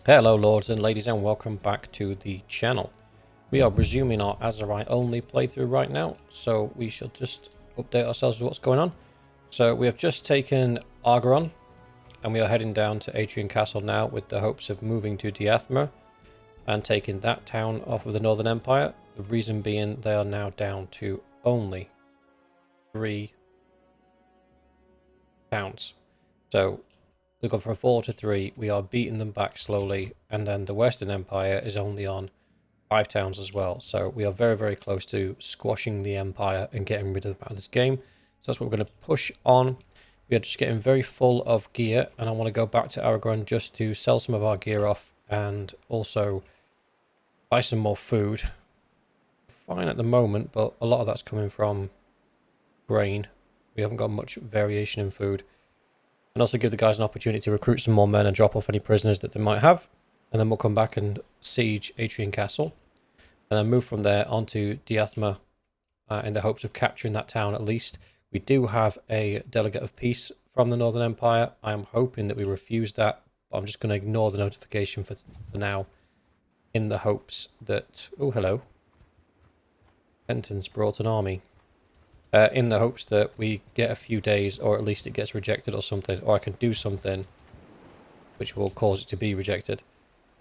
Hello lords and ladies and welcome back to the channel. We are resuming our Aserai only playthrough right now, so we shall just update ourselves with what's going on. So we have just taken Argeron and we are heading down to Atrian Castle now with the hopes of moving to Diathma and taking that town off of the Northern Empire. The reason being they are now down to only 3 towns. So we go from 4 to 3, we are beating them back slowly, and then the Western Empire is only on 5 towns as well. So we are very, very close to squashing the Empire and getting rid of them out of this game. So that's what we're going to push on. We are just getting very full of gear, and I want to go back to Aragon just to sell some of our gear off and also buy some more food. Fine at the moment, but a lot of that's coming from grain. We haven't got much variation in food. And also give the guys an opportunity to recruit some more men and drop off any prisoners that they might have. And then we'll come back and siege Atrian Castle. And then move from there onto Diathma in the hopes of capturing that town at least. We do have a delegate of peace from the Northern Empire. I am hoping that we refuse that. But I'm just going to ignore the notification for now. In the hopes that... Oh, hello. Fenton's brought an army. In the hopes that we get a few days, or at least it gets rejected or something, or I can do something which will cause it to be rejected.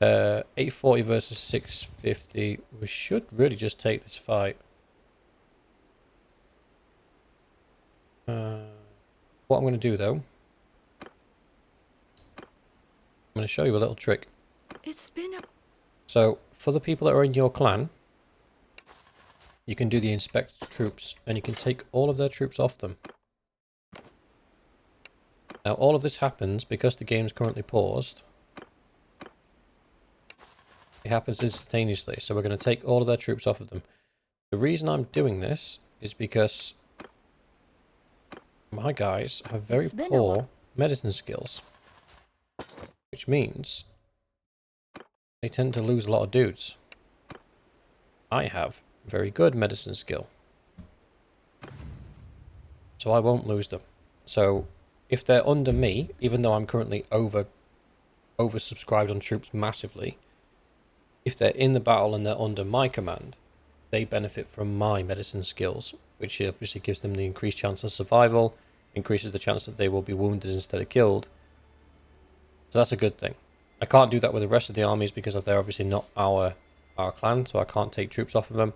840 versus 650. We should really just take this fight. What I'm going to do though, I'm going to show you a little trick. It's been a... So for the people that are in your clan, you can do the inspect troops, and you can take all of their troops off them. Now, all of this happens because the game's currently paused. It happens instantaneously, so we're going to take all of their troops off of them. The reason I'm doing this is because my guys have very poor medicine skills. Which means they tend to lose a lot of dudes. I have very good medicine skill, so I won't lose them. So if they're under me, even though I'm currently oversubscribed on troops massively, if they're in the battle and they're under my command, they benefit from my medicine skills, which obviously gives them the increased chance of survival, increases the chance that they will be wounded instead of killed. So that's a good thing. I can't do that with the rest of the armies because they're obviously not our clan, so I can't take troops off of them.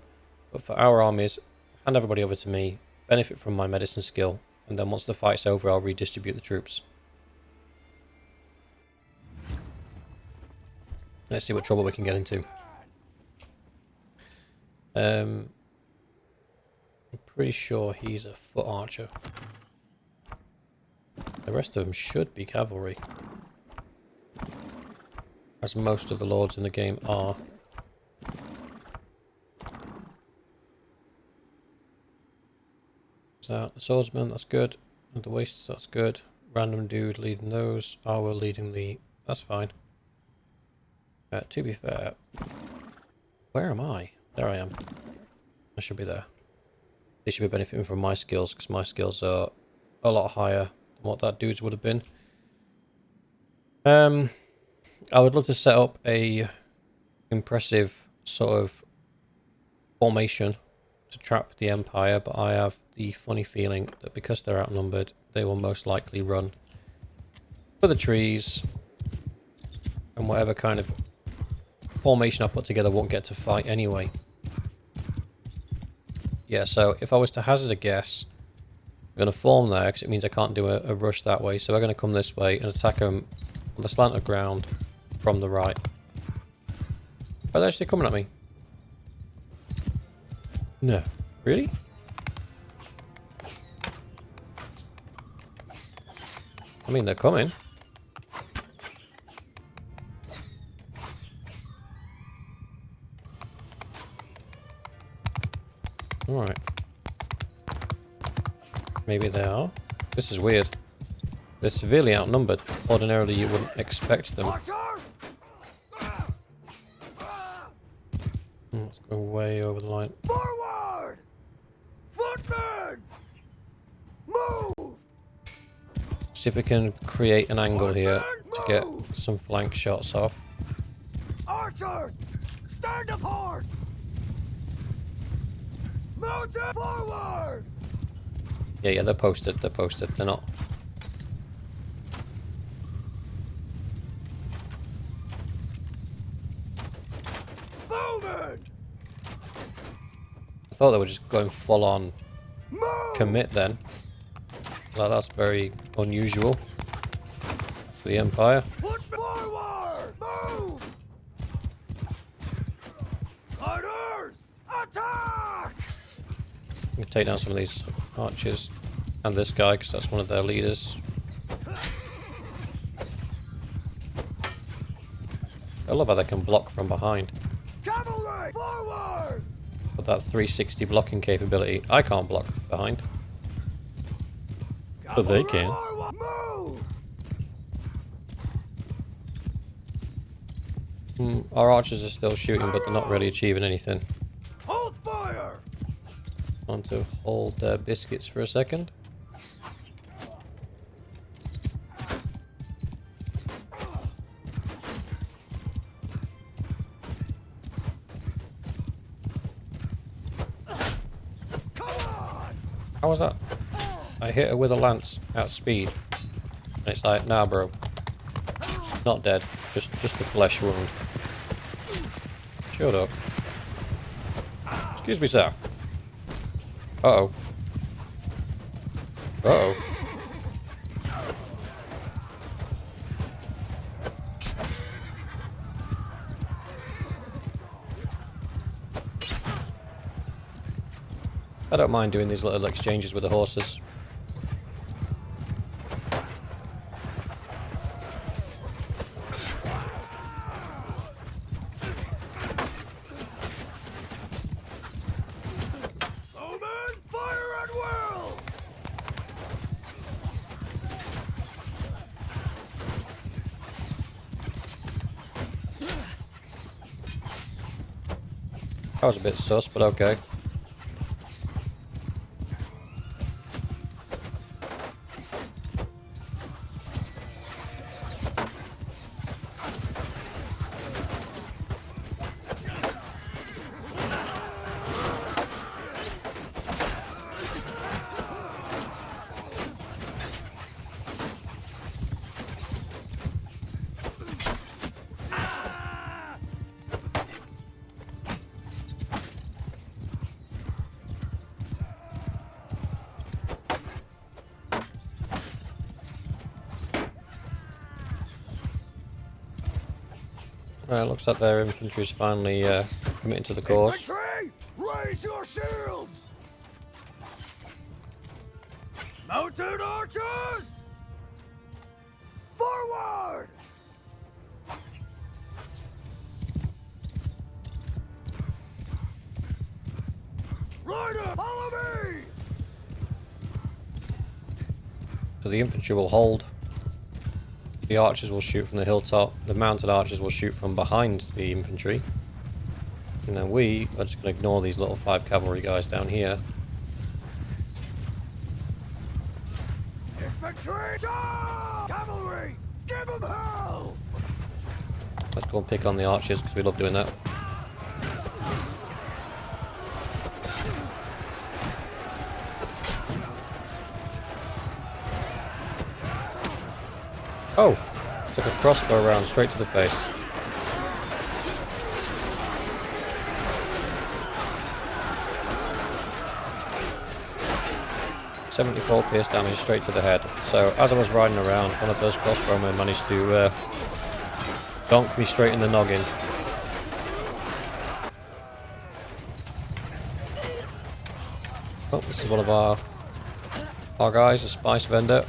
But for our armies, hand everybody over to me, benefit from my medicine skill, and then once the fight's over, I'll redistribute the troops. Let's see what trouble we can get into. I'm pretty sure he's a foot archer. The rest of them should be cavalry, as most of the lords in the game are. The swordsman, that's good. And the wastes, that's good. Random dude leading those. We're leading the... That's fine. To be fair... Where am I? There I am. I should be there. They should be benefiting from my skills, because my skills are a lot higher than what that dude's would have been. I would love to set up a impressive sort of formation to trap the Empire, but I have the funny feeling that because they're outnumbered, they will most likely run for the trees, and whatever kind of formation I put together won't get to fight anyway. Yeah, so if I was to hazard a guess, I'm going to form there because it means I can't do a rush that way, so we're going to come this way and attack them on the slant of ground from the right. Are they actually coming at me? No. Really? I mean, they're coming. Alright. Maybe they are. This is weird. They're severely outnumbered. Ordinarily, you wouldn't expect them. Let's go way over the line. Forward! Footmen! Move! See if we can create an angle here to get some flank shots off. Archers! Stand apart! Mounted forward! Yeah, they're posted. They're posted. They're not. Moving! I thought they were just going full on Move! commit then. Like, that's very unusual for the Empire. Push forward! Move! Orders! Attack! We can take down some of these archers and this guy because that's one of their leaders. I love how they can block from behind. Cavalry! Forward! But that 360 blocking capability, I can't block behind. But they can. Forward! Move! Our archers are still shooting, but they're not really achieving anything. Hold fire! Want to hold their biscuits for a second. Come on! How was that? I hit her with a lance at speed. And it's like, nah bro. Not dead. Just a flesh wound. Shut up. Excuse me, sir. Uh-oh. Uh-oh. I don't mind doing these little exchanges with the horses. Bowman, fire at will! That was a bit sus, but okay. Looks like their infantry's finally committing to the cause. Infantry, raise your shields! Mounted archers! Forward! Rider, follow me! So the infantry will hold. The archers will shoot from the hilltop. The mounted archers will shoot from behind the infantry. And then we are just going to ignore these little 5 cavalry guys down here. Infantry, charge! Cavalry, give them hell! Let's go and pick on the archers because we love doing that. Oh! Took a crossbow round straight to the face. .74 pierce damage straight to the head. So as I was riding around, one of those crossbowmen managed to donk me straight in the noggin. Oh, this is one of our guys, a spice vendor.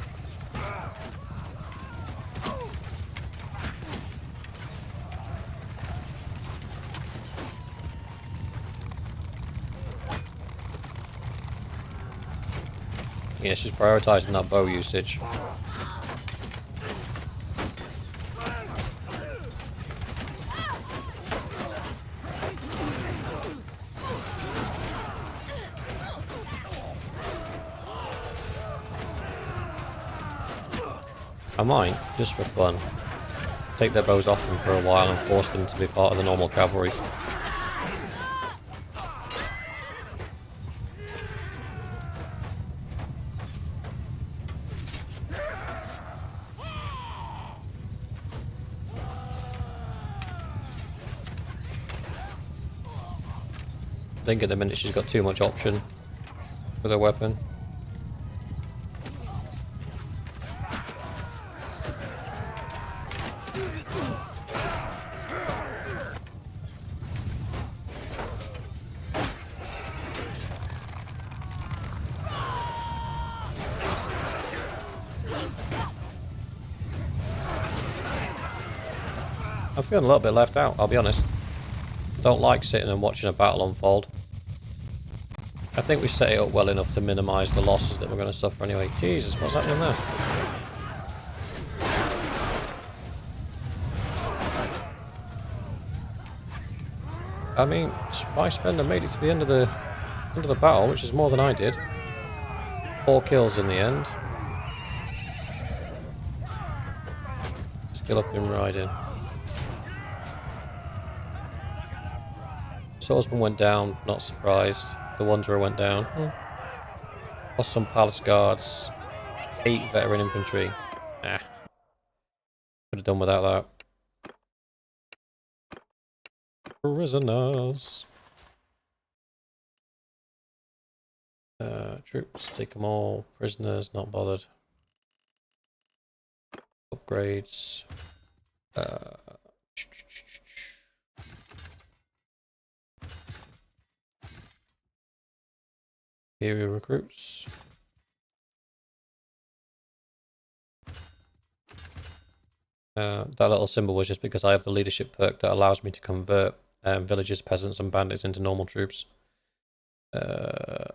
Yeah, she's prioritising that bow usage. I might, just for fun, take their bows off them for a while and force them to be part of the normal cavalry. I think at the minute she's got too much option with her weapon. I'm feeling a little bit left out, I'll be honest. I don't like sitting and watching a battle unfold. I think we set it up well enough to minimise the losses that we're going to suffer anyway. Jesus, what's happening there? I mean, Spy Spender made it to the end of the battle, which is more than I did. 4 kills in the end. Skill up in riding. Swordsman went down, not surprised. The Wanderer went down. Lost some palace guards. 8 veteran infantry. Ah. Could have done without that. Prisoners. Troops, take them all. Prisoners, not bothered. Upgrades. Imperial recruits. That little symbol was just because I have the leadership perk that allows me to convert villagers, peasants, and bandits into normal troops. Done.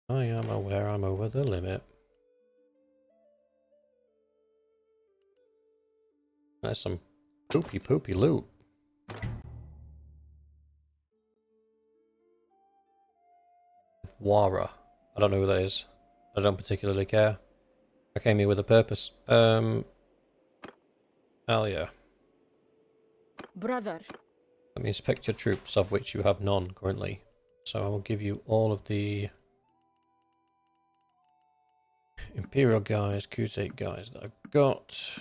I am aware I'm over the limit. There's some poopy loot. Wara. I don't know who that is. I don't particularly care. I came here with a purpose. Hell yeah. Brother. Let me inspect your troops, of which you have none currently. So I will give you all of the Imperial guys, Crusade guys that I've got.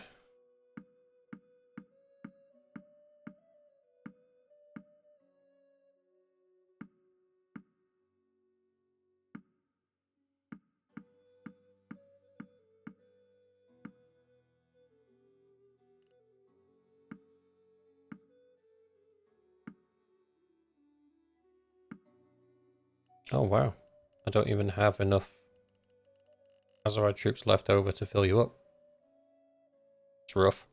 Oh wow. I don't even have enough Aserai troops left over to fill you up. It's rough.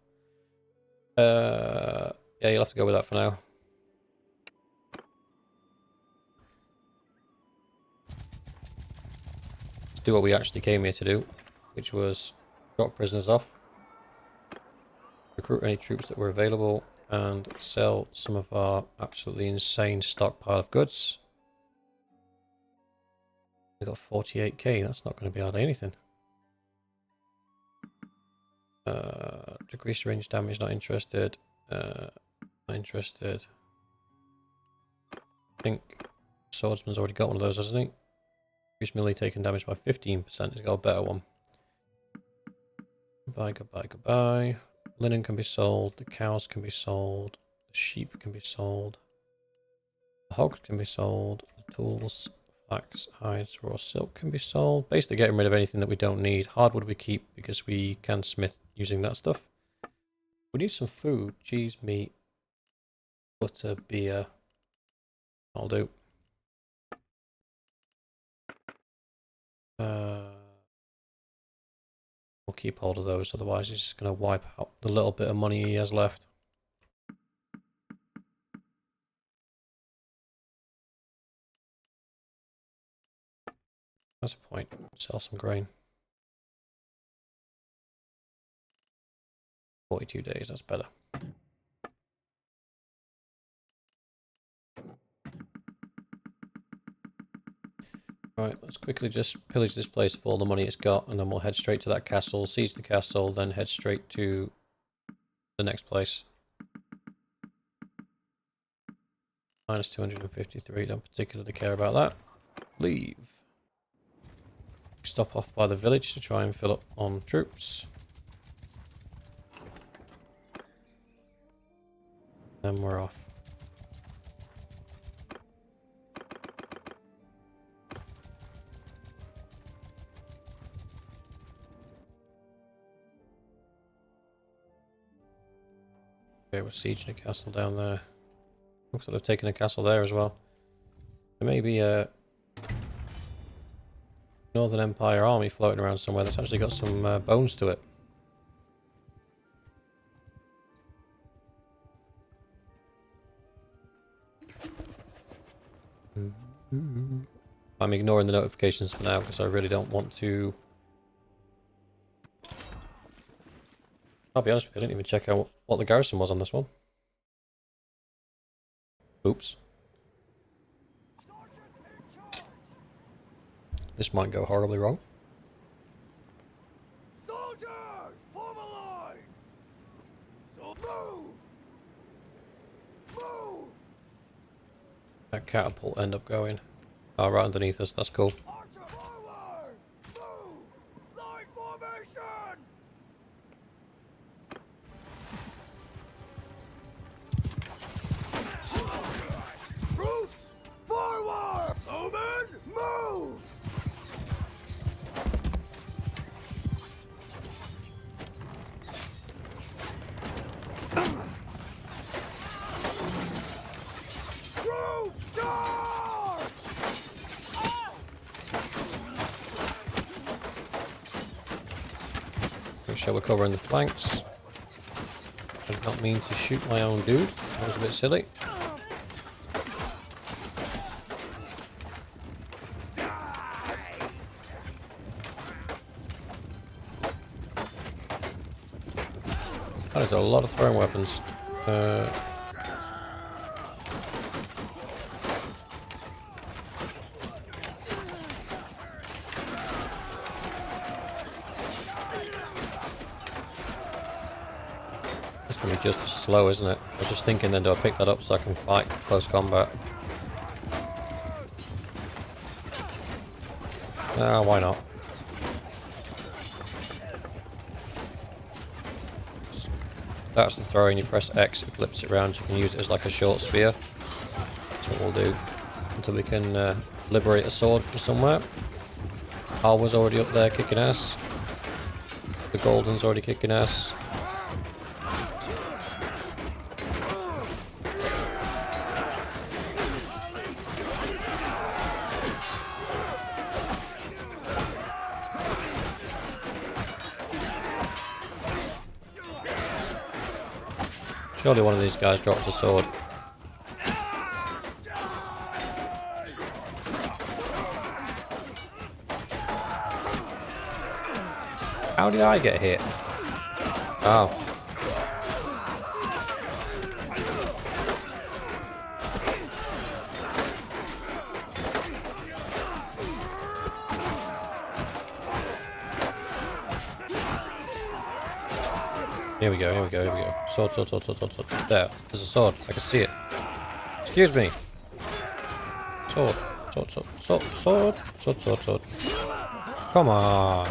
Yeah, you'll have to go with that for now. Let's do what we actually came here to do, which was drop prisoners off, recruit any troops that were available, and sell some of our absolutely insane stockpile of goods. We got 48k, that's not going to be hardly anything. Decrease range damage, not interested. Not interested. I think Swordsman's already got one of those, hasn't he? Increase melee taken damage by 15%. He's got a better one. Goodbye, goodbye, goodbye. Linen can be sold. The cows can be sold. The sheep can be sold. The hogs can be sold. The tools, flax, hides, raw silk can be sold. Basically getting rid of anything that we don't need. Hardwood we keep because we can smith using that stuff. We need some food. Cheese, meat, butter, beer. I'll do. We'll keep hold of those, otherwise he's just going to wipe out the little bit of money he has left. That's a point. Sell some grain. 42 days, that's better. Right, let's quickly just pillage this place of all the money it's got, and then we'll head straight to that castle, siege the castle, then head straight to the next place. Minus 253, don't particularly care about that. Leave. Stop off by the village to try and fill up on troops. Then we're off. Okay, we're sieging a castle down there. Looks like they've taken a castle there as well. There may be a Northern Empire army floating around somewhere that's actually got some bones to it. I'm ignoring the notifications for now because I really don't want to. I'll be honest with you, I didn't even check out what the garrison was on this one. Oops. This might go horribly wrong. Soldiers, form a line. So move. Move. That catapult end up going. Oh, right underneath us, that's cool. Archer forward. Move. Line formation. Troops, forward. Bowman, move. Troop charge! Make sure we're covering the flanks. I did not mean to shoot my own dude. That was a bit silly. That is a lot of throwing weapons. It's going to be just as slow, isn't it? I was just thinking then, do I pick that up so I can fight close combat? Ah, why not? That's the throwing, you press X, it flips it around, you can use it as like a short spear. That's what we'll do. Until we can liberate a sword from somewhere. Alwa's already up there kicking ass. The Golden's already kicking ass. Surely one of these guys dropped a sword. How did I get hit? Oh. Here we go, here we go, here we go. Sword, sword, sword, sword, sword, sword. There, there's a sword. I can see it. Excuse me. Sword, sword, sword, sword, sword, sword, sword, sword. Come on.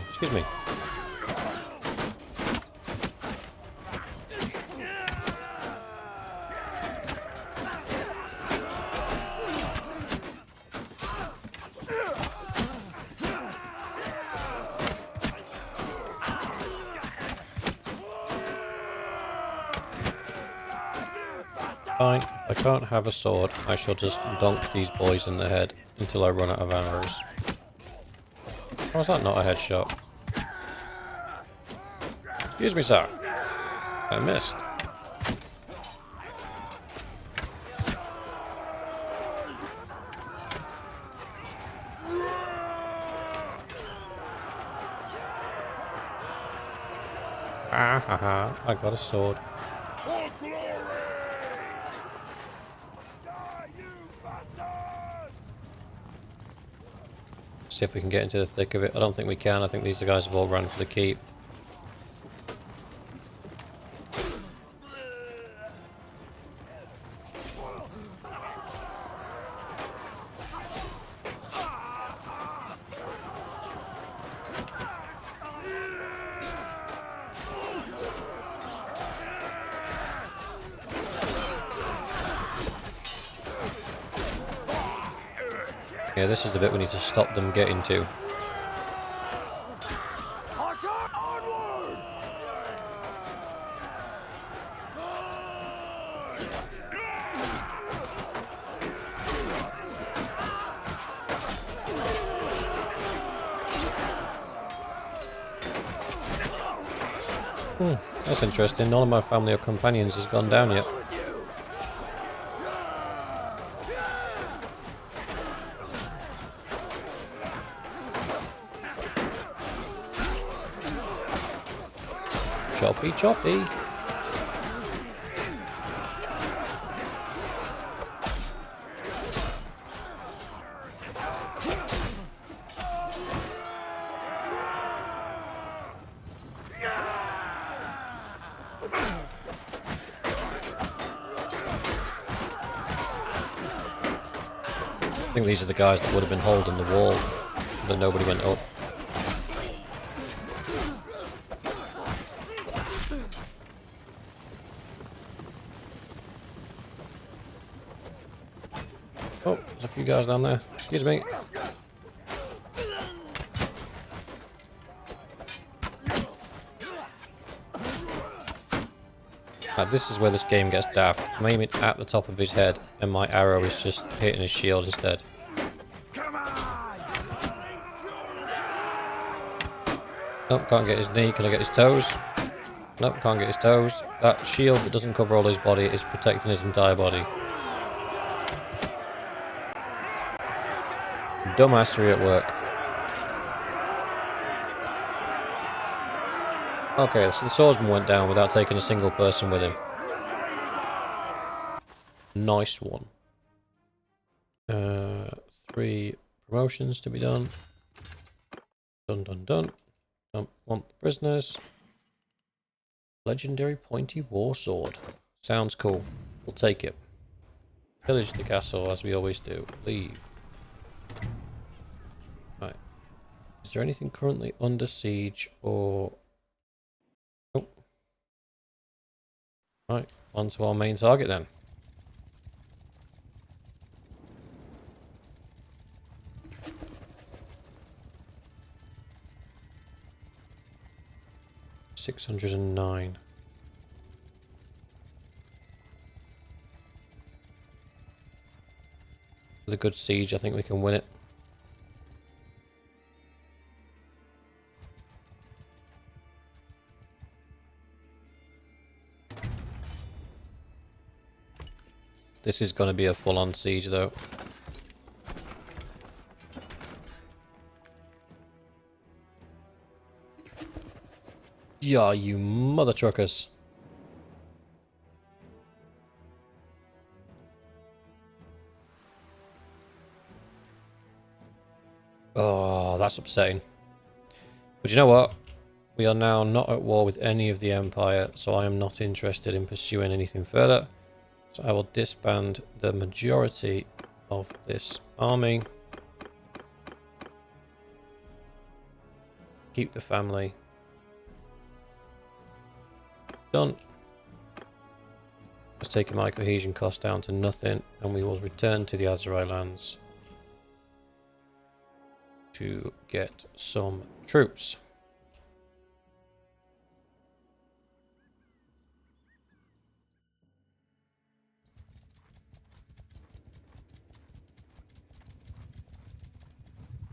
Excuse me. Fine, if I can't have a sword, I shall just dunk these boys in the head until I run out of arrows. How was that not a headshot? Excuse me, sir. I missed. Ah ha ha, I got a sword. For glory! see if we can get into the thick of it. I don't think we can. I think these guys have all run for the keep. Yeah, this is the bit we need to stop them getting to. Onward! That's interesting. None of my family or companions has gone down yet. Choppy, choppy. I think these are the guys that would have been holding the wall, but nobody went up. Oh, there's a few guys down there. Excuse me. Right, this is where this game gets daft. I'm aiming at the top of his head, and my arrow is just hitting his shield instead. Nope, can't get his knee. Can I get his toes? Nope, can't get his toes. That shield that doesn't cover all his body is protecting his entire body. Dumbassery at work. Okay, so the swordsman went down without taking a single person with him. Nice one. 3 promotions to be done. Done, done, done. Don't want the prisoners. Legendary pointy war sword. Sounds cool. We'll take it. Pillage the castle as we always do. Leave. Right. Is there anything currently under siege or... Oh. Right. On to our main target then. $609. With a good siege, I think we can win it. This is going to be a full-on siege, though. Yeah, you mother truckers. Oh, that's upsetting. But you know what? We are now not at war with any of the Empire, so I am not interested in pursuing anything further. So I will disband the majority of this army. Keep the family. Done. Just taking my cohesion cost down to nothing, and we will return to the Aserai lands to get some troops.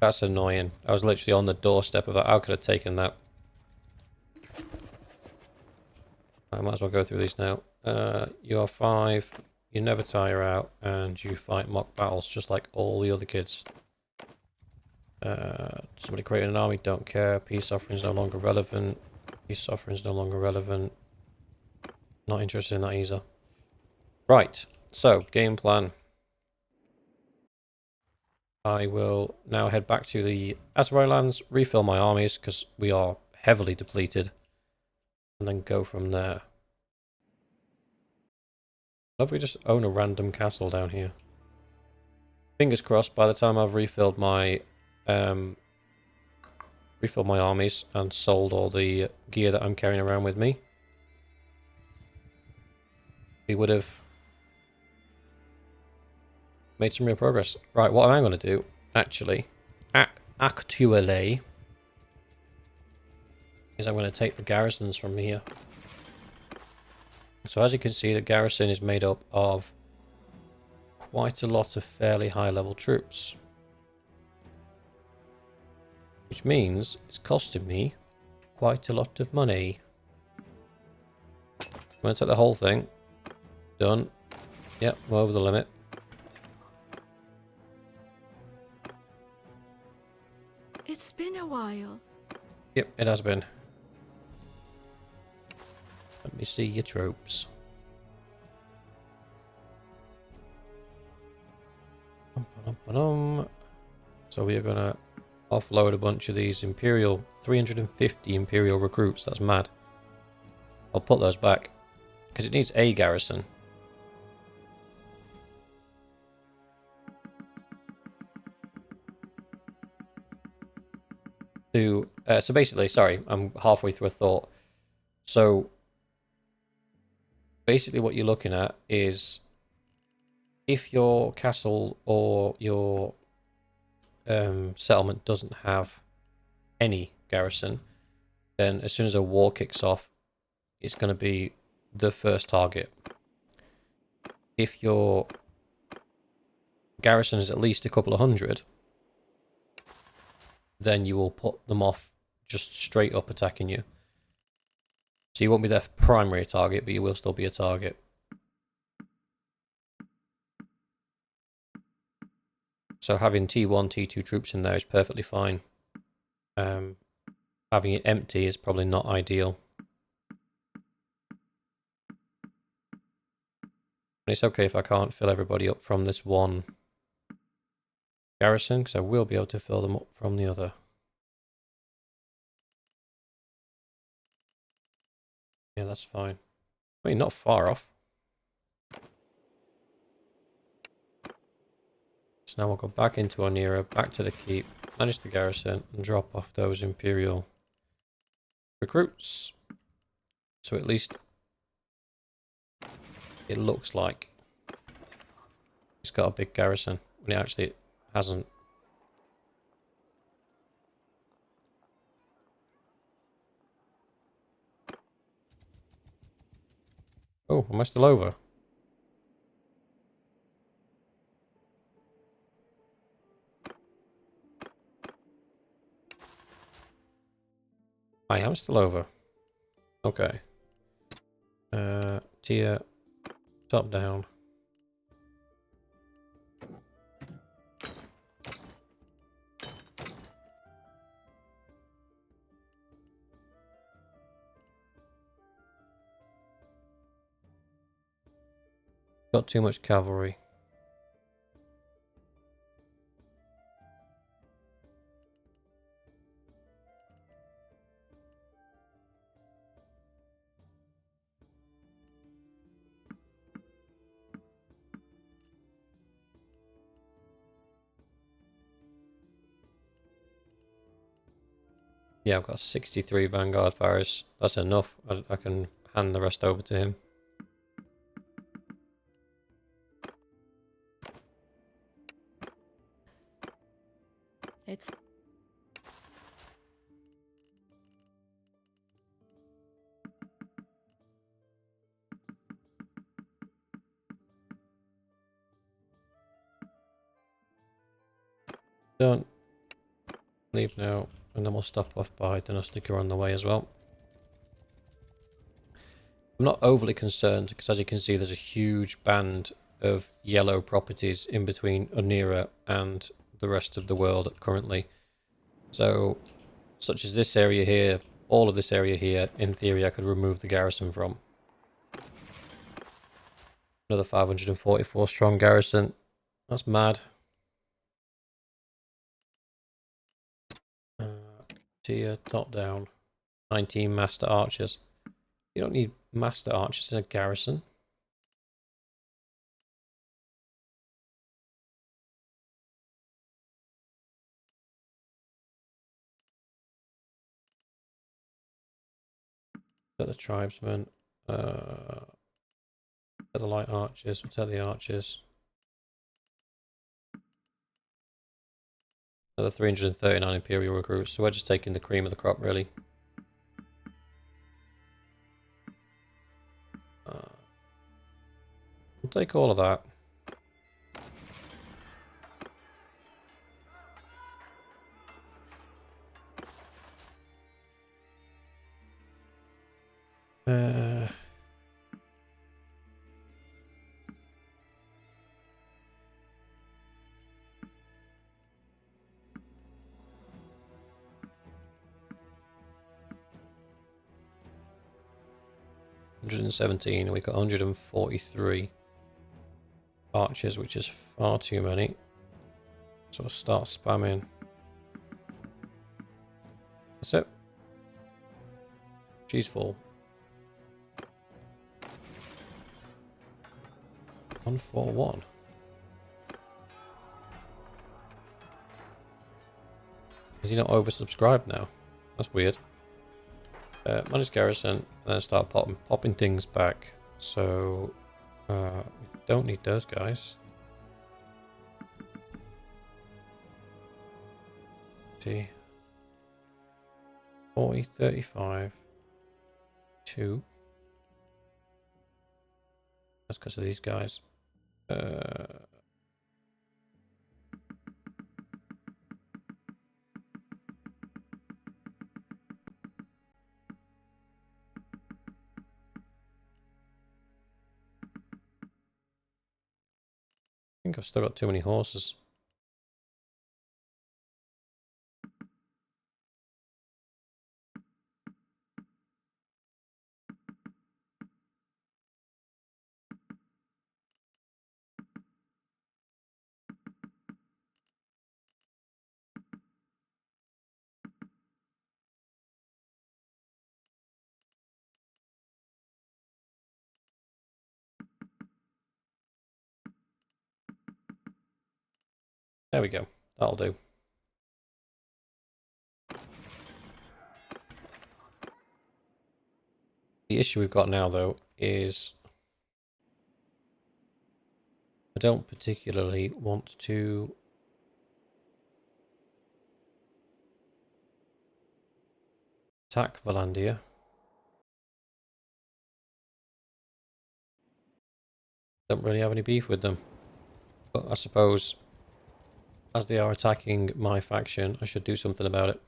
That's annoying. I was literally on the doorstep of that. How could I have taken that? I might as well go through these now. You are 5. You never tire out, and you fight mock battles just like all the other kids. Somebody creating an army, don't care. Peace offering is no longer relevant. Peace offering is no longer relevant. Not interested in that either. Right, so game plan. I will now head back to the Aserai lands, refill my armies, because we are heavily depleted, and then go from there. Love we just own a random castle down here. Fingers crossed, by the time I've refilled my armies and sold all the gear that I'm carrying around with me, we would have made some real progress. Right, what I'm going to do, actually, is I'm going to take the garrisons from here. So as you can see, the garrison is made up of quite a lot of fairly high level troops. Which means it's costing me quite a lot of money. I'm going to take the whole thing. Done. Yep, I'm over the limit. It's been a while. Yep, it has been. Let me see your troops. So we are going to offload a bunch of these Imperial, 350 Imperial recruits. That's mad. I'll put those back because it needs a garrison. So basically, sorry, I'm halfway through a thought. So basically what you're looking at is if your castle or your settlement doesn't have any garrison, then as soon as a war kicks off, it's going to be the first target. If your garrison is at least a couple of hundred, then you will put them off just straight up attacking you. So you won't be their primary target, but you will still be a target. So having T1, T2 troops in there is perfectly fine. Having it empty is probably not ideal. And it's okay if I can't fill everybody up from this one garrison, because I will be able to fill them up from the other. Yeah, that's fine. I mean, not far off. So now we'll go back into Onira, back to the keep, manage the garrison, and drop off those Imperial recruits. So at least it looks like it's got a big garrison, when it actually hasn't. Oh, am I still over? I am still over. Okay. Tier, top down. Got too much cavalry. Yeah, I've got 63 Vanguard fires. That's enough. I can hand the rest over to him. It's Don't leave now, and then we'll stop off by Dunastica on the way as well. I'm not overly concerned, because as you can see, there's a huge band of yellow properties in between Onira and the rest of the world currently. So, such as this area here, all of this area here, in theory I could remove the garrison from. Another 544 strong garrison. That's mad. Tier, top down. 19 master archers. You don't need master archers in a garrison. Set the tribesmen. Set the light archers. We'll set the archers. Another 339 imperial recruits. So we're just taking the cream of the crop, really. We'll take all of that. Uh, 117, and we got 143 archers, which is far too many. So we'll start spamming. That's it. She's full. 141. Is he not oversubscribed now? That's weird. Manage garrison, and then start popping things back. So we don't need those guys. See, 40, 35, 2. That's because of these guys. I think I've still got too many horses. There we go. That'll do. The issue we've got now, though, is I don't particularly want to attack Valandia. Don't really have any beef with them. But I suppose as they are attacking my faction, I should do something about it.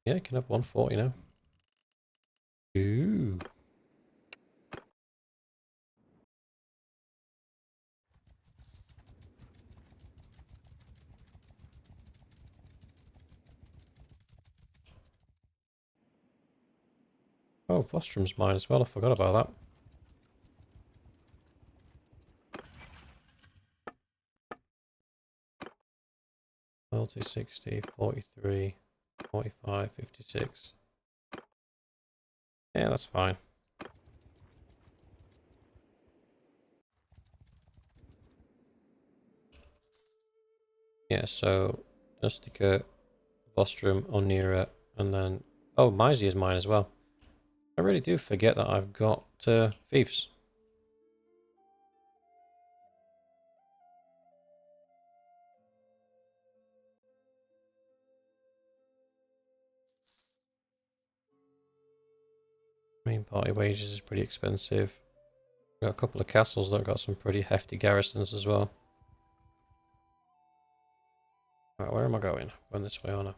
Yeah, you can have 140 now. Ooh. Oh, Vostrum's mine as well. I forgot about that. Loyalty 60, 43, 45, 56. Yeah, that's fine. Yeah, so Dustica, Vostrum, Onira, and then... Oh, Maisie is mine as well. I really do forget that I've got fiefs. Main party wages is pretty expensive. Got a couple of castles that have got some pretty hefty garrisons as well. Right, where am I going? Going this way, Honor.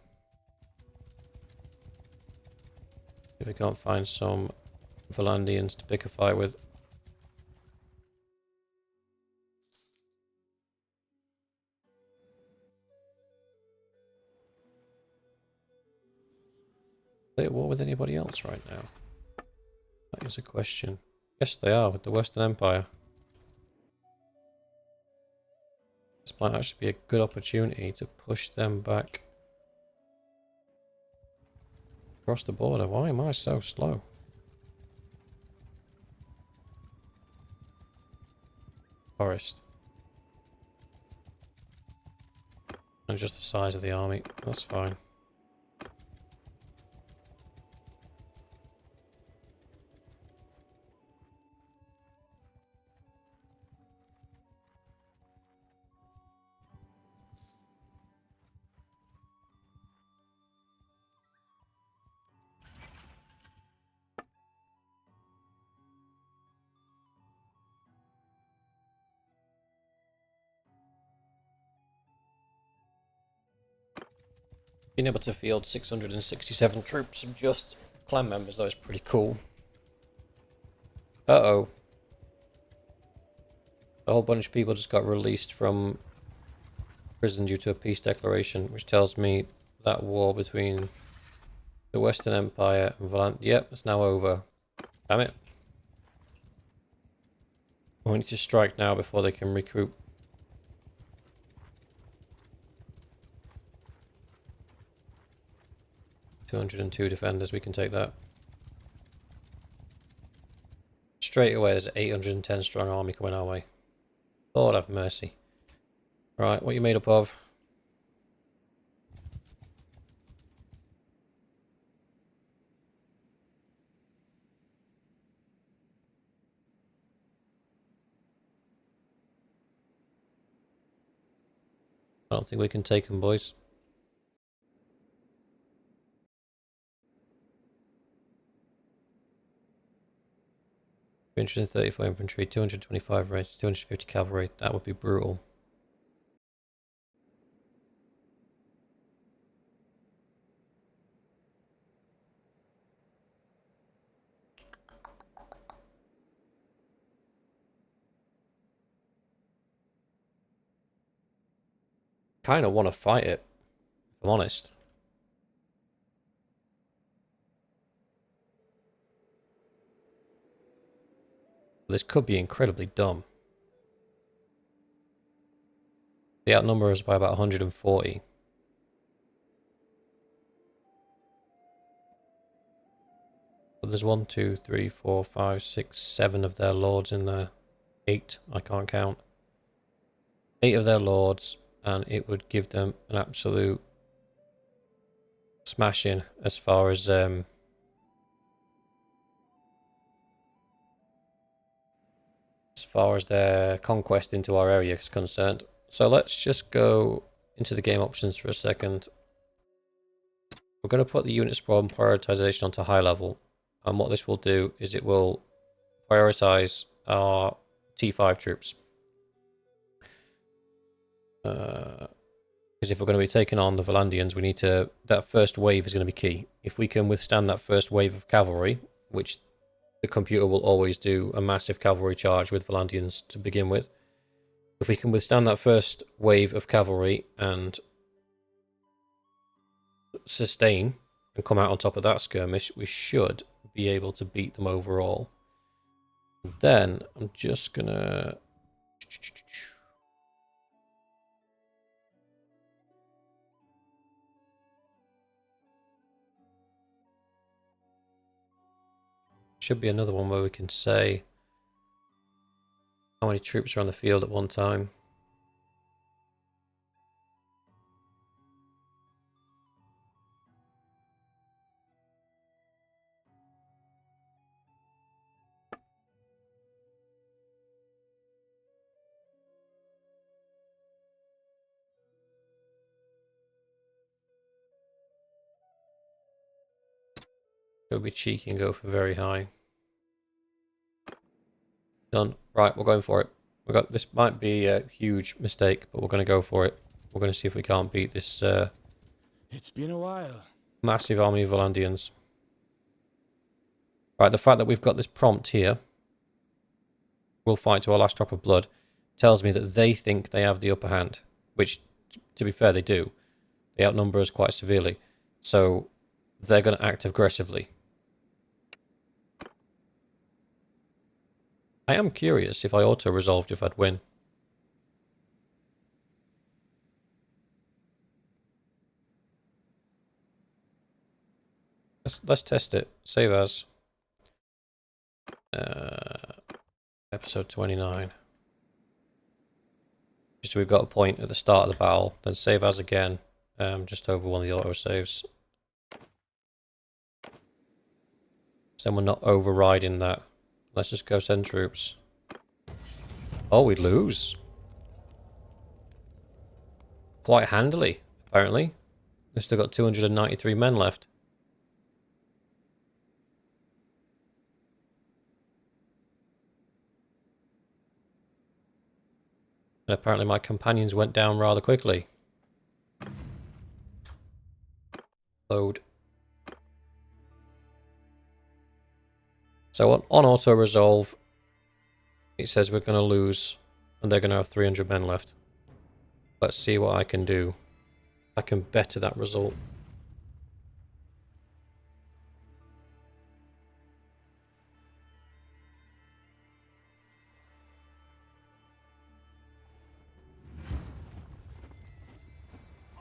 If we can't find some Valandians to pick a fight with. Are they at war with anybody else right now? That is a question. Yes, they are, with the Western Empire. This might actually be a good opportunity to push them back across the border. Why am I so slow? Forest. And just the size of the army. That's fine. Being able to field 667 troops of just clan members, though, is pretty cool. Uh-oh. A whole bunch of people just got released from prison due to a peace declaration, which tells me that war between the Western Empire and Valant... Yep, it's now over. Damn it. We need to strike now before they can recruit. 202 defenders, we can take that. Straight away, there's an 810 strong army coming our way. Lord have mercy. Right, what are you made up of? I don't think we can take them, boys. $334 infantry, 225 range, 250 cavalry. That would be brutal. Kind of want to fight it, if I'm honest. This could be incredibly dumb. They outnumber us by about 140. But there's 1, 2, 3, 4, 5, 6, 7 of their lords in there. 8, I can't count. 8 of their lords, and it would give them an absolute smashing as far as their conquest into our area is concerned. So let's just go into the game options for a second. We're going to put the unit sprawl and prioritization onto high level, and what this will do is it will prioritize our T5 troops. Because if we're going to be taking on the Valandians, we need to... That first wave is going to be key. If we can withstand that first wave of cavalry, which the computer will always do a massive cavalry charge with Valandians to begin with. If we can withstand that first wave of cavalry and sustain and come out on top of that skirmish, we should be able to beat them overall. Then I'm just gonna... Should be another one where we can say how many troops are on the field at one time. Go be cheeky and go for very high. Done. Right, we're going for it. We got this. Might be a huge mistake, but we're going to go for it. We're going to see if we can't beat this It's been a while. massive army of Valandians. Right, the fact that we've got this prompt here, we'll fight to our last drop of blood, tells me that they think they have the upper hand, which, to be fair, they do. They outnumber us quite severely, so they're going to act aggressively. I am curious if I auto-resolved if I'd win. Let's test it. Save as. Episode 29. Just so we've got a point at the start of the battle. Then save as again. Just over one of the autosaves. So then we're not overriding that. Let's just go send troops. Oh, we lose. Quite handily, apparently. We've still got 293 men left. And apparently my companions went down rather quickly. Load. So on auto-resolve, it says we're going to lose, and they're going to have 300 men left. Let's see what I can do. I can better that result.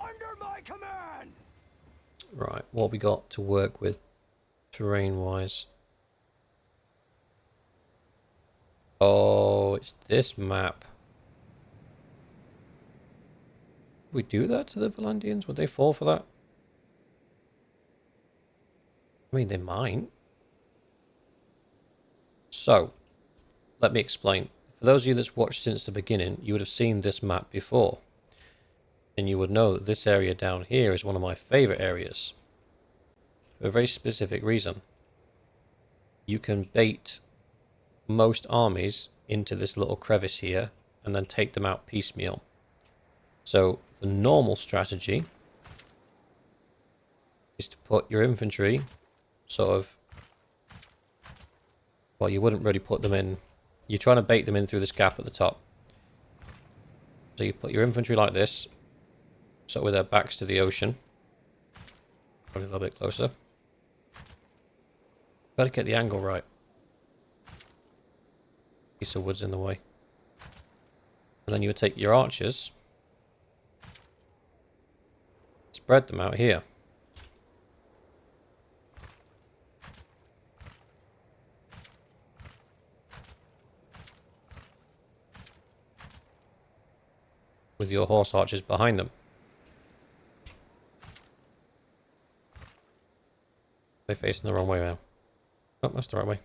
Under my command! Right, what we got to work with terrain-wise? Oh, it's this map. We do that to the Valandians? Would they fall for that? I mean, they might. So, let me explain. For those of you that's watched since the beginning, you would have seen this map before. And you would know that this area down here is one of my favourite areas. For a very specific reason. You can bait most armies into this little crevice here and then take them out piecemeal. So the normal strategy is to put your infantry sort of, well, you wouldn't really put them in, you're trying to bait them in through this gap at the top. So you put your infantry like this, so with their backs to the ocean. Probably a little bit closer. Gotta get the angle right. Piece of wood's in the way. And then you would take your archers, spread them out here. With your horse archers behind them. They're facing the wrong way now. Oh, that's the right way.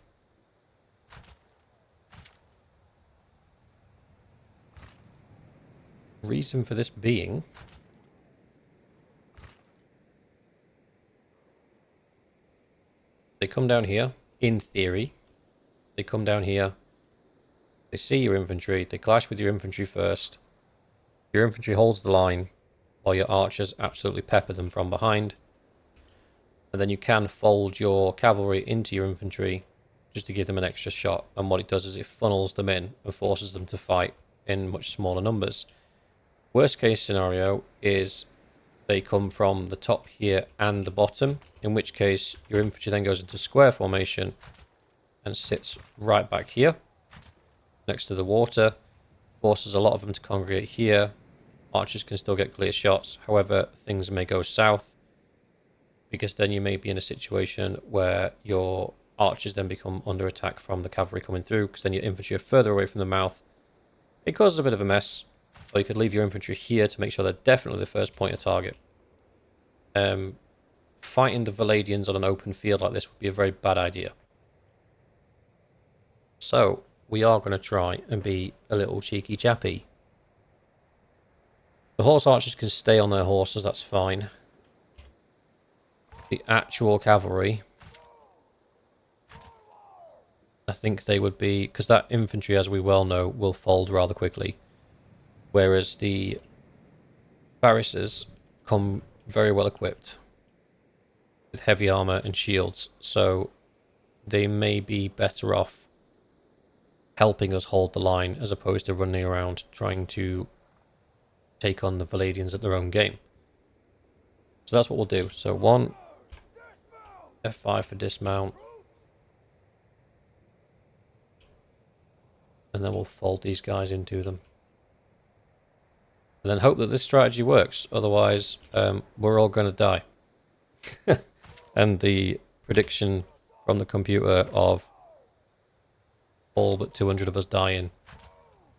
Reason for this being, they come down here, in theory. They come down here, they see your infantry, they clash with your infantry first. Your infantry holds the line, while your archers absolutely pepper them from behind. And then you can fold your cavalry into your infantry, just to give them an extra shot. And what it does is it funnels them in, and forces them to fight in much smaller numbers. Worst case scenario is they come from the top here and the bottom, in which case your infantry then goes into square formation and sits right back here next to the water, forces a lot of them to congregate here. Archers can still get clear shots, however things may go south, because then you may be in a situation where your archers then become under attack from the cavalry coming through, because then your infantry are further away from the mouth. It causes a bit of a mess. Or you could leave your infantry here to make sure they're definitely the first point of target. Fighting the Valadians on an open field like this would be a very bad idea. So, we are going to try and be a little cheeky chappy. The horse archers can stay on their horses, that's fine. The actual cavalry, I think they would be, because that infantry, as we well know, will fold rather quickly. Whereas the barristers come very well equipped with heavy armor and shields, so they may be better off helping us hold the line as opposed to running around trying to take on the Valadians at their own game. So that's what we'll do. So 1 F5 for dismount, and then we'll fold these guys into them. And then hope that this strategy works, otherwise we're all going to die. And the prediction from the computer of all but 200 of us dying.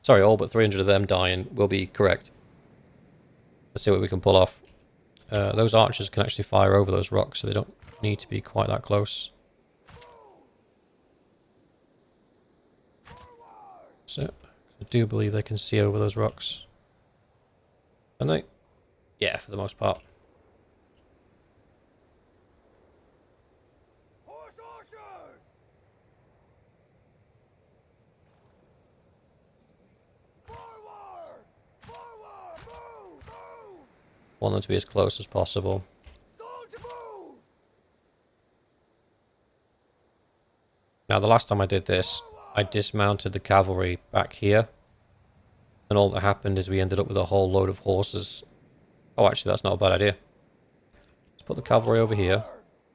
Sorry, all but 300 of them dying will be correct. Let's see what we can pull off. Those archers can actually fire over those rocks, so they don't need to be quite that close. So, I do believe they can see over those rocks. Can they? Yeah, for the most part. Horse archers! Forward! Forward! Move! Move! Want them to be as close as possible. Soldier move! Now, the last time I did this, I dismounted the cavalry back here. And all that happened is we ended up with a whole load of horses. Oh, actually, that's not a bad idea. Let's put the cavalry over here.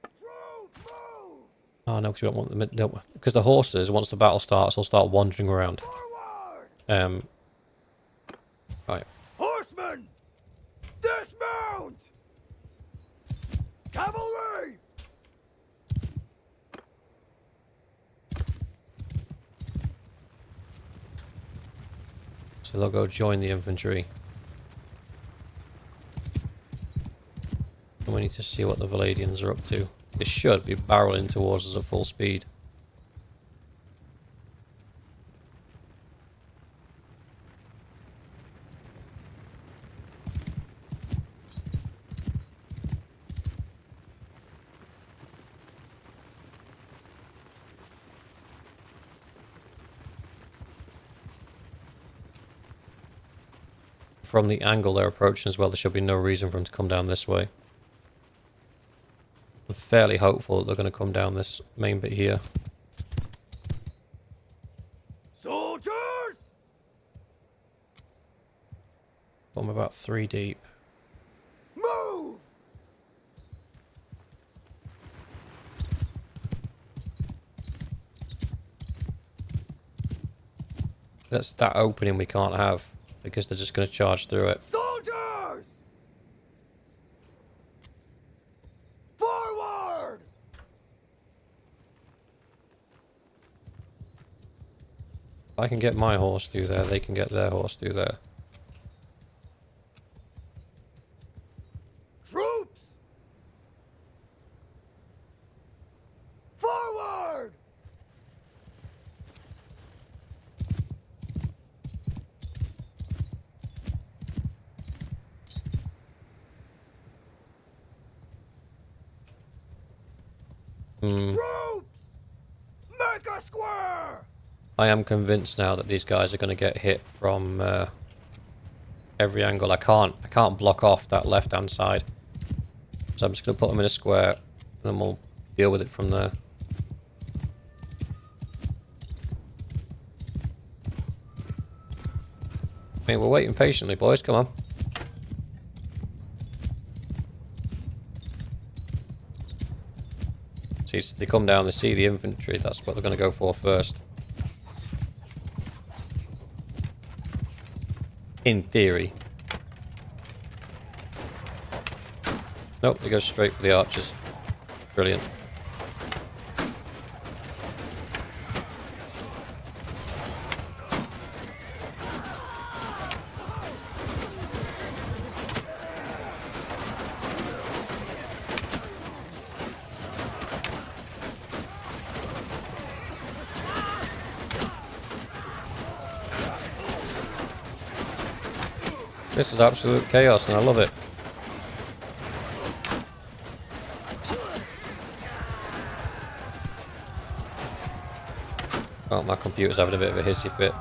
Troop, move! Oh, no, because we don't want them... No, because the horses, once the battle starts, will start wandering around. Forward! Right. Horsemen! Dismount! Cavalry! So they'll go join the infantry. And we need to see what the Valadians are up to. They should be barreling towards us at full speed. From the angle they're approaching as well, there should be no reason for them to come down this way. I'm fairly hopeful that they're going to come down this main bit here. Soldiers! I'm about 3 deep. Move! That's that opening we can't have, because they're just going to charge through it. Soldiers! Forward! If I can get my horse through there, they can get their horse through there. Troops! Forward! Troops! Make a square! I am convinced now that these guys are going to get hit from every angle. I can't block off that left-hand side. So I'm just going to put them in a square, and then we'll deal with it from there. I mean, we're waiting patiently, boys. Come on. See, they come down, they see the infantry. That's what they're going to go for first. In theory. Nope, they go straight for the archers. Brilliant. This is absolute chaos and I love it. Oh, my computer's having a bit of a hissy fit.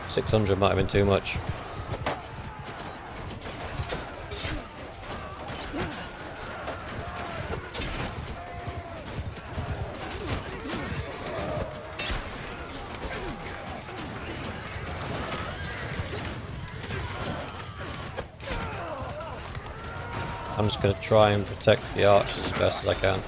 600 might have been too much. I'm just going to try and protect the archers as best as I can.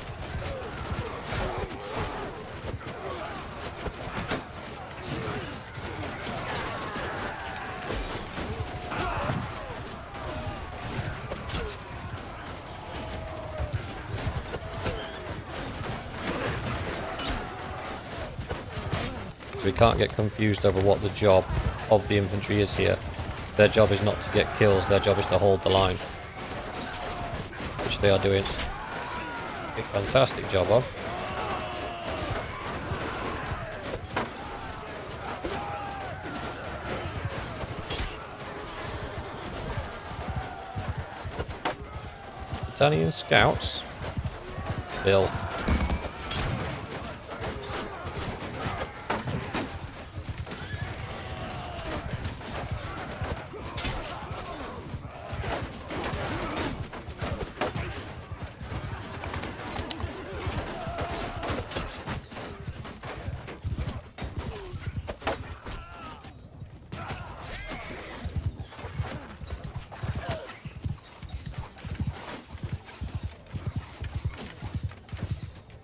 So we can't get confused over what the job of the infantry is here. Their job is not to get kills, their job is to hold the line. Which they are doing a fantastic job of. Italian scouts. Filth.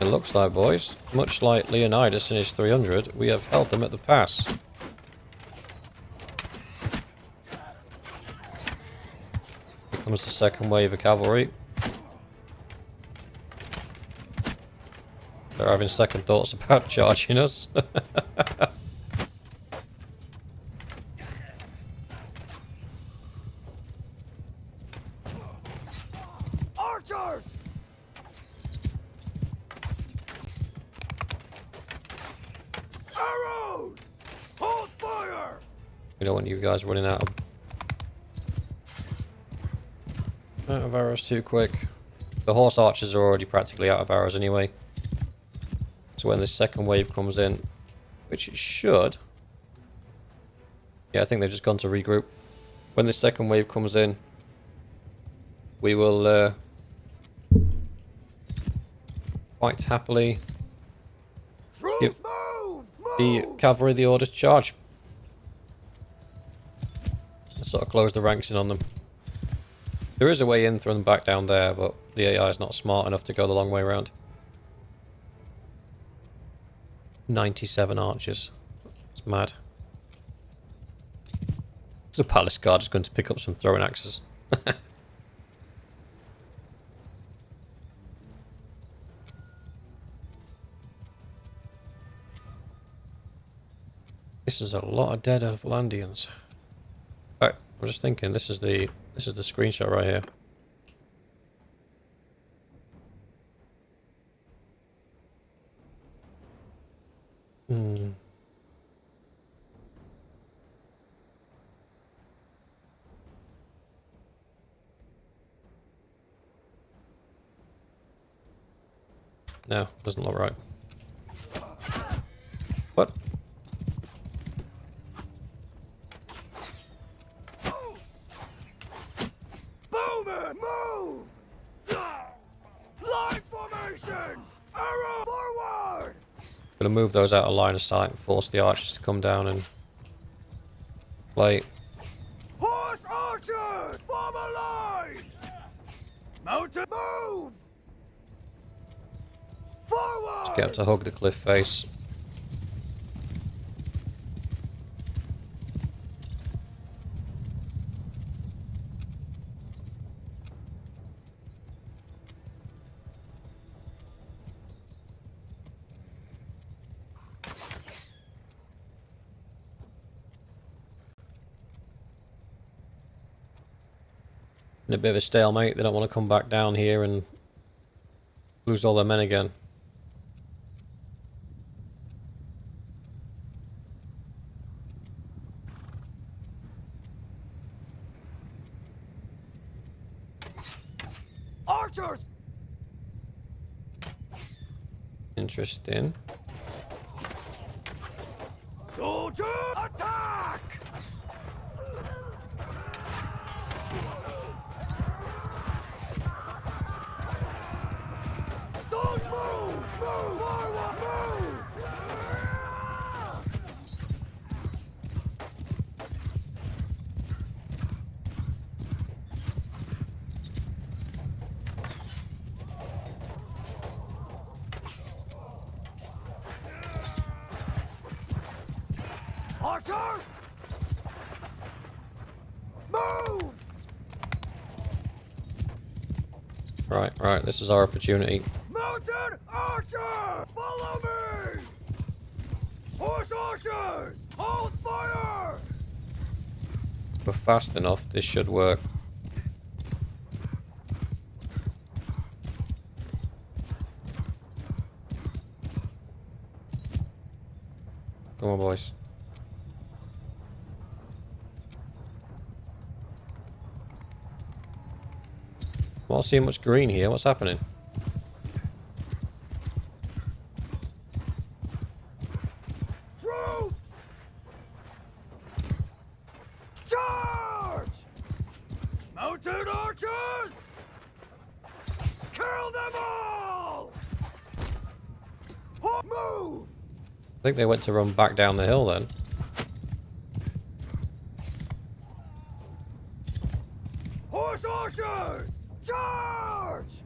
It looks like, boys, much like Leonidas and his 300, we have held them at the pass. Here comes the second wave of cavalry. They're having second thoughts about charging us. Archers! Arrows! Hold fire! We don't want you guys running out of arrows too quick. The horse archers are already practically out of arrows anyway. So when this second wave comes in, which it should... Yeah, I think they've just gone to regroup. When this second wave comes in, we will quite happily give the cavalry the order to charge. And sort of close the ranks in on them. There is a way in from them back down there, but the AI is not smart enough to go the long way around. 97 archers. It's mad. So Palace Guard is going to pick up some throwing axes. This is a lot of dead Atlanteans. Right, I'm just thinking this is the screenshot right here. No, doesn't look right. What? Bowman, move! Line formation! Arrow forward! Gonna move those out of line of sight and force the archers to come down and play. Horse archers! Form a line! Mounted, move! Forward! Just get up to hug the cliff face. In a bit of a stalemate, they don't want to come back down here and lose all their men again. Archers! Interesting. Soldier, attack! Soldier, move! Move! Forward, move! Archers! Move! Right, this is our opportunity. Mounted archer! Follow me! Horse archers! Hold fire! If we're fast enough, this should work. Come on, boys. I'm not seeing much green here. What's happening? Troops! Charge! Mounted archers! Kill them all! Move! I think they went to run back down the hill then. Horse archers! Charge!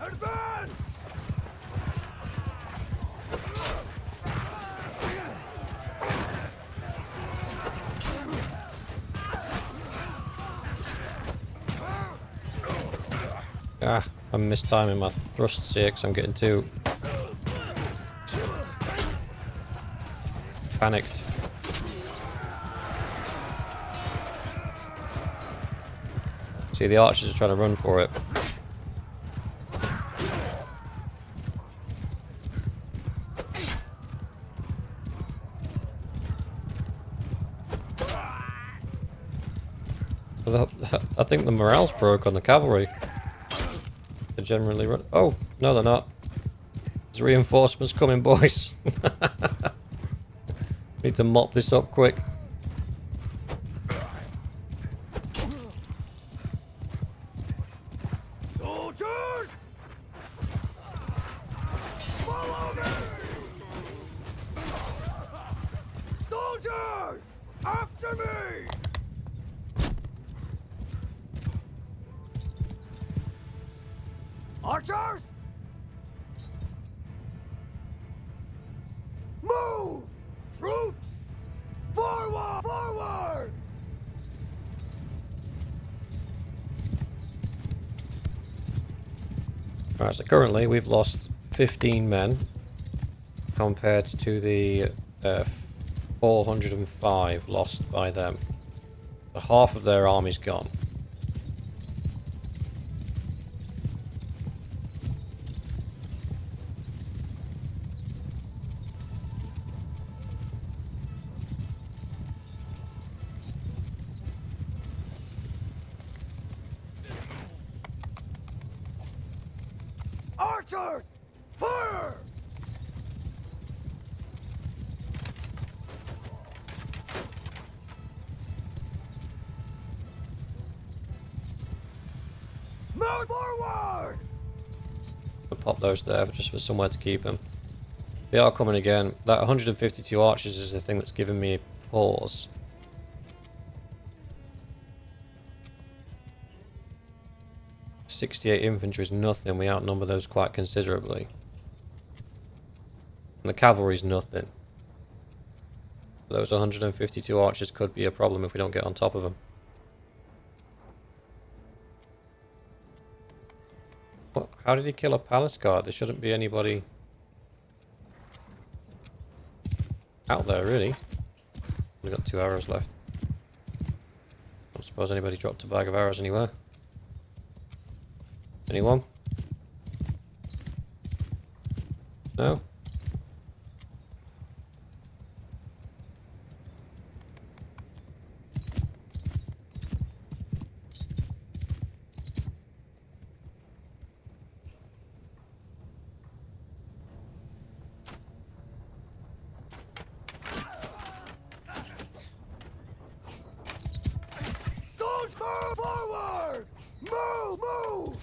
Advance! Ah, I'm mistiming my thrusts here because I'm getting too panicked. See, the archers are trying to run for it. I think the morale's broke on the cavalry. They generally run. Oh, no, they're not. There's reinforcements coming, boys. Need to mop this up quick. Soldiers! Follow me! Soldiers! After me! Archers! Move! Troops! Forward! Forward! Right, so currently we've lost 15 men compared to the 405 lost by them. So half of their army's gone. Archers! Fire! Move forward! I'll pop those there just for somewhere to keep them. They are coming again. That 152 archers is the thing that's giving me pause. .68 infantry is nothing. We outnumber those quite considerably. And the cavalry's nothing. Those 152 archers could be a problem if we don't get on top of them. What? How did he kill a palace guard? There shouldn't be anybody out there, really. We've got 2 arrows left. Don't suppose anybody dropped a bag of arrows anywhere. Anyone? No? Soldiers! Move forward! Move! Move!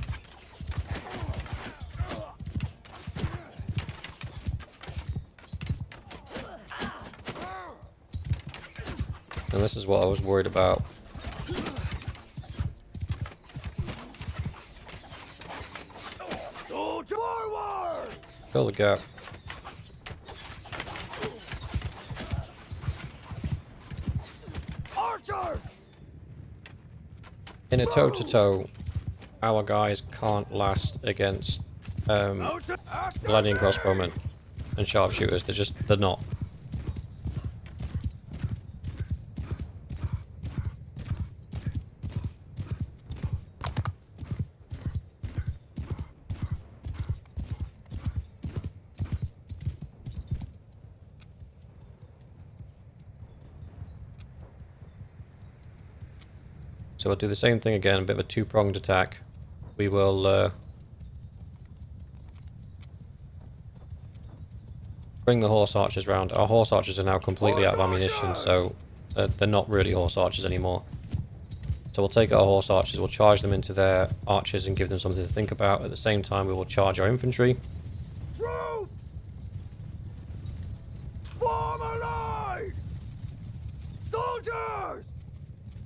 And this is what I was worried about. Soldier forward! Fill the gap. Archers! In a toe-to-toe, our guys can't last against Mounted after gliding me! crossbowmen and sharpshooters. They're not. So we'll do the same thing again, a bit of a two-pronged attack. We will bring the horse archers round. Our horse archers are now completely out of ammunition, so they're not really horse archers anymore. So we'll take our horse archers, we'll charge them into their archers and give them something to think about. At the same time, we will charge our infantry. Troops! Form a line! Soldiers!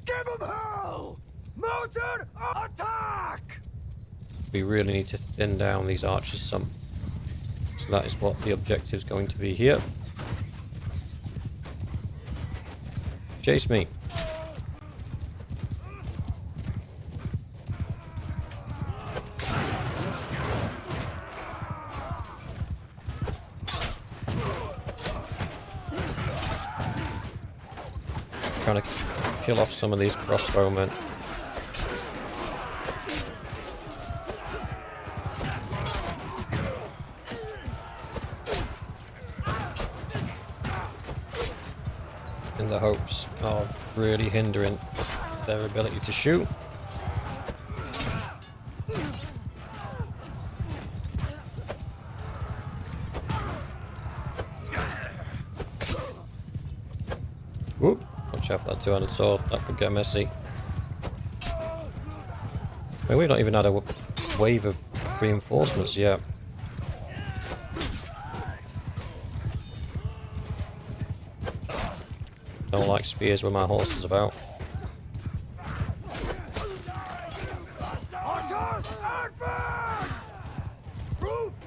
Give them hell! Mounted attack! We really need to thin down these archers some. So that is what the objective is going to be here. Chase me. Trying to kill off some of these crossbowmen. In the hopes of really hindering their ability to shoot. Whoop. Watch out for that two-handed sword, that could get messy. I mean, we've not even had a wave of reinforcements yet. Don't like spears when my horse is about. Archers, advance! Troops!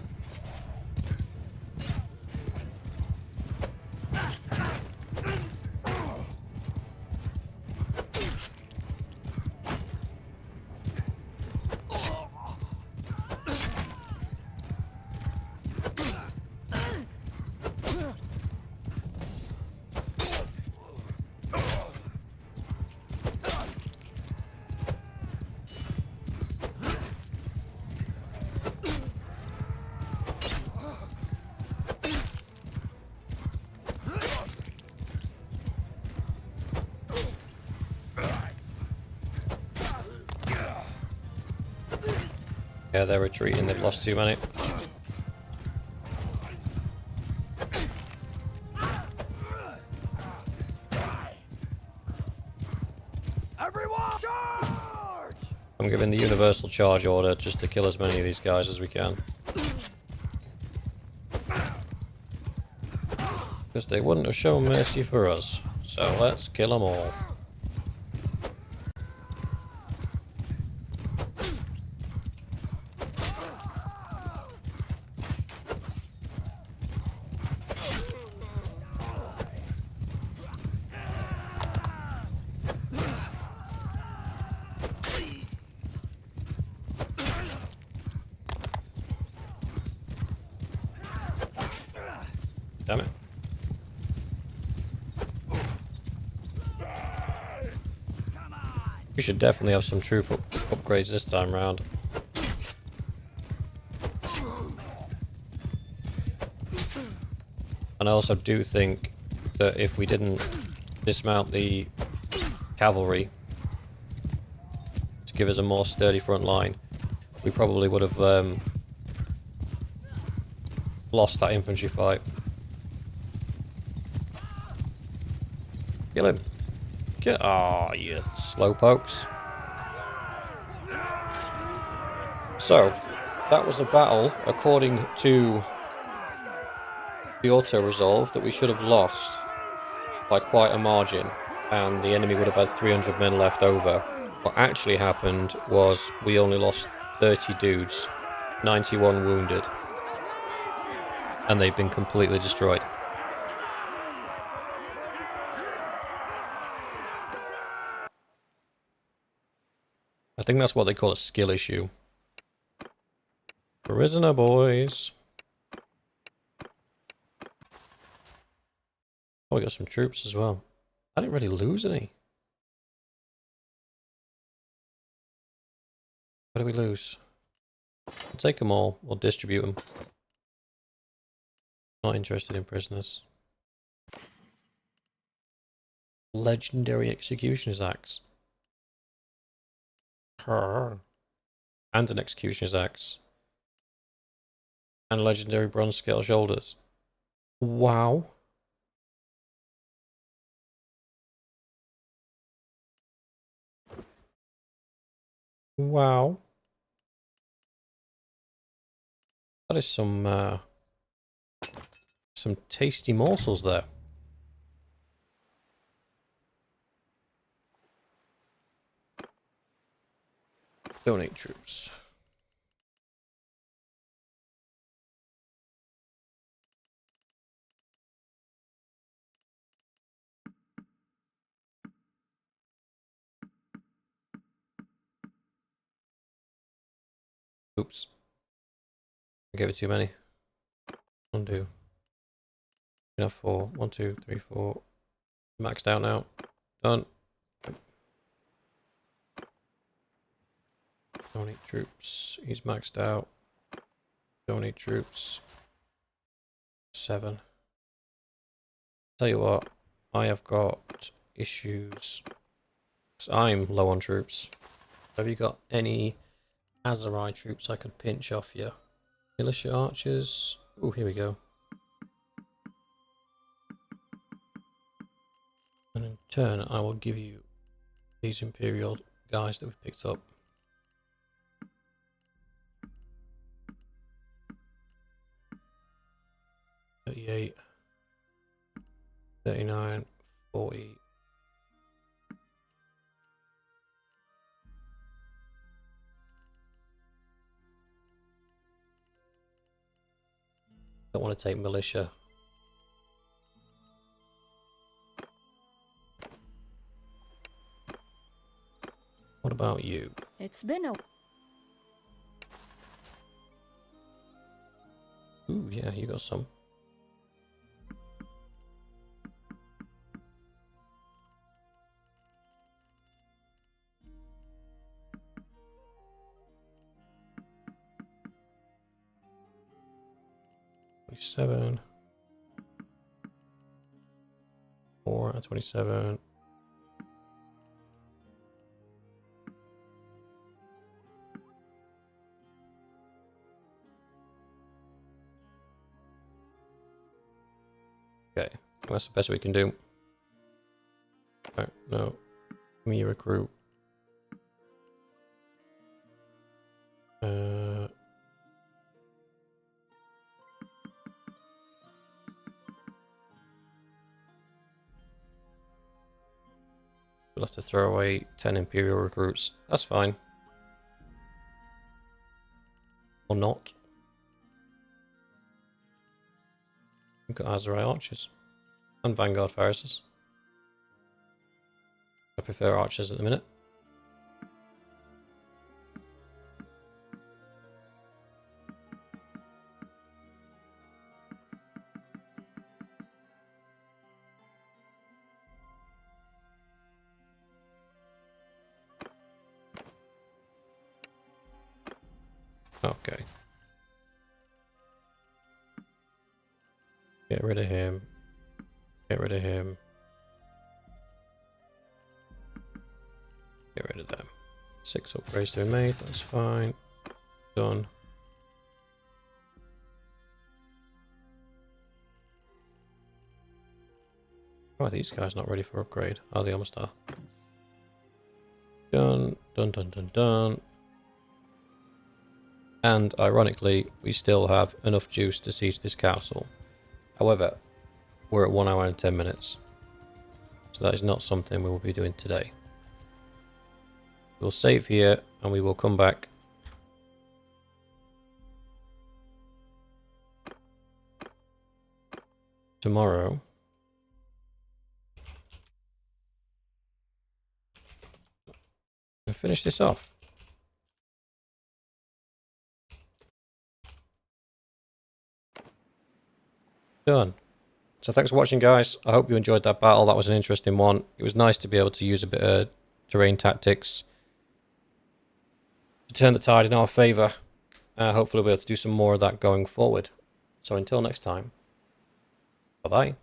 Yeah, they're retreating, they've lost too many. Everyone, charge! I'm giving the universal charge order just to kill as many of these guys as we can. Because they wouldn't have shown mercy for us. So let's kill them all. Damn it. We should definitely have some troop upgrades this time round. And I also do think that if we didn't dismount the cavalry to give us a more sturdy front line, we probably would have lost that infantry fight. Kill him. Ah, oh, you slowpokes. So, that was a battle, according to the auto-resolve, that we should have lost by quite a margin, and the enemy would have had 300 men left over. What actually happened was we only lost 30 dudes, 91 wounded. and they've been completely destroyed. I think that's what they call a skill issue. Prisoner boys. Oh, we got some troops as well. I didn't really lose any. What do we lose? We'll take them all. We'll distribute them. Not interested in prisoners. Legendary Executioner's Axe. And an Executioner's Axe. And legendary Bronze Scale Shoulders. Wow. Wow. That is some tasty morsels there. Donate troops. Oops. I gave it too many. Undo. Enough for 1, 2, 3, 4. Maxed out now. Done. Donate troops. He's maxed out. Donate troops. 7. Tell you what, I have got issues. 'Cause I'm low on troops. Have you got any Aserai troops I could pinch off you? Militia archers. Oh, here we go. And in turn, I will give you these Imperial guys that we've picked up. $38, $39, $40. Don't want to take militia. What about you? It's been a... Ooh, yeah, you got some. $27. 4 out of 27. Okay, that's the best we can do. Right, no. Give me a recruit. We'll have to throw away 10 Imperial recruits. That's fine. Or not. We've got Aserai archers. And Vanguard Farrises. I prefer archers at the minute. Okay. Get rid of him. Get rid of him. Get rid of them. 6 upgrades to be made, that's fine. Done. Oh, are these guys not ready for upgrade? Oh, they almost are. Done, done, done, done, done. And ironically, we still have enough juice to siege this castle. However, we're at 1 hour and 10 minutes. So that is not something we will be doing today. We'll save here and we will come back. tomorrow. And finish this off. Done. So thanks for watching, guys. I hope you enjoyed that battle. That was an interesting one. It was nice to be able to use a bit of terrain tactics to turn the tide in our favour. Hopefully we'll be able to do some more of that going forward. So until next time, bye-bye.